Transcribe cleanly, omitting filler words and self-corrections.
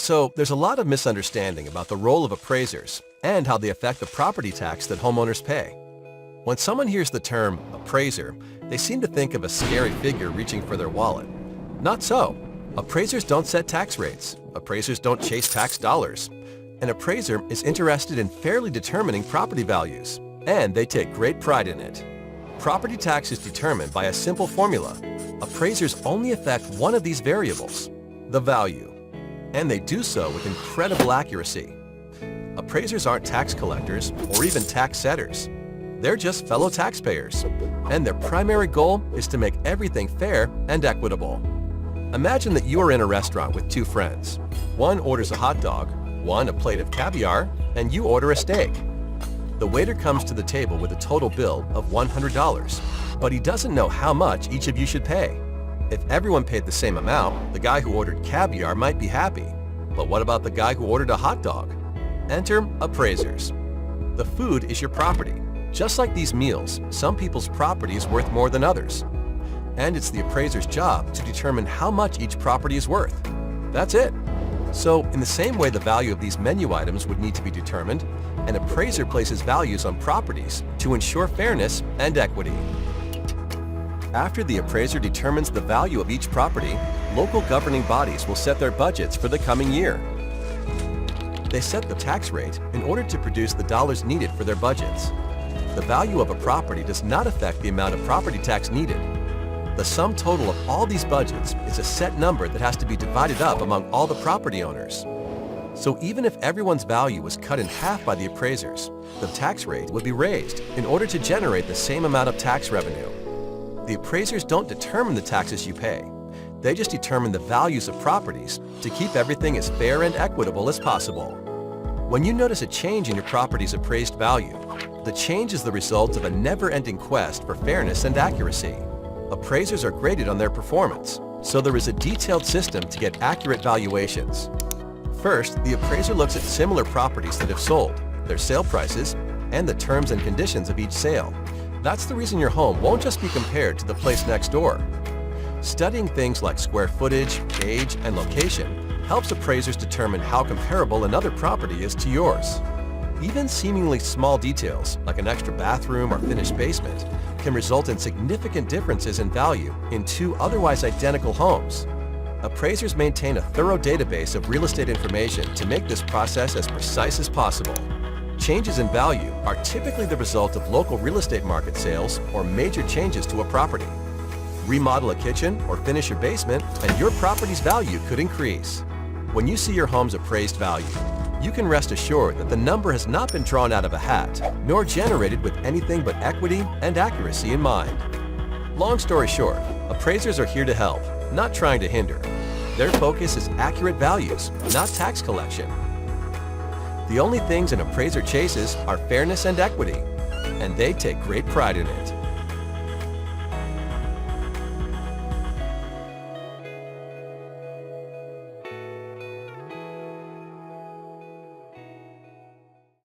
So there's a lot of misunderstanding about the role of appraisers and how they affect the property tax that homeowners pay. When someone hears the term appraiser, they seem to think of a scary figure reaching for their wallet. Not so. Appraisers don't set tax rates. Appraisers don't chase tax dollars. An appraiser is interested in fairly determining property values, and they take great pride in it. Property tax is determined by a simple formula. Appraisers only affect one of these variables, the value, and they do so with incredible accuracy. Appraisers aren't tax collectors or even tax setters. They're just fellow taxpayers, and their primary goal is to make everything fair and equitable. Imagine that you are in a restaurant with two friends. One orders a hot dog, one a plate of caviar, and you order a steak. The waiter comes to the table with a total bill of $100, but he doesn't know how much each of you should pay. If everyone paid the same amount, the guy who ordered caviar might be happy. But what about the guy who ordered a hot dog? Enter appraisers. The food is your property. Just like these meals, some people's property is worth more than others. And it's the appraiser's job to determine how much each property is worth. That's it. So, in the same way the value of these menu items would need to be determined, an appraiser places values on properties to ensure fairness and equity. After the appraiser determines the value of each property, local governing bodies will set their budgets for the coming year. They set the tax rate in order to produce the dollars needed for their budgets. The value of a property does not affect the amount of property tax needed. The sum total of all these budgets is a set number that has to be divided up among all the property owners. So even if everyone's value was cut in half by the appraisers, the tax rate would be raised in order to generate the same amount of tax revenue. The appraisers don't determine the taxes you pay. They just determine the values of properties to keep everything as fair and equitable as possible. When you notice a change in your property's appraised value, the change is the result of a never-ending quest for fairness and accuracy. Appraisers are graded on their performance, so there is a detailed system to get accurate valuations. First, the appraiser looks at similar properties that have sold, their sale prices, and the terms and conditions of each sale. That's the reason your home won't just be compared to the place next door. Studying things like square footage, age, and location helps appraisers determine how comparable another property is to yours. Even seemingly small details, like an extra bathroom or finished basement, can result in significant differences in value in two otherwise identical homes. Appraisers maintain a thorough database of real estate information to make this process as precise as possible. Changes in value are typically the result of local real estate market sales or major changes to a property. Remodel a kitchen or finish your basement, and your property's value could increase. When you see your home's appraised value, you can rest assured that the number has not been drawn out of a hat, nor generated with anything but equity and accuracy in mind. Long story short, appraisers are here to help, not trying to hinder. Their focus is accurate values, not tax collection. The only things an appraiser chases are fairness and equity, and they take great pride in it.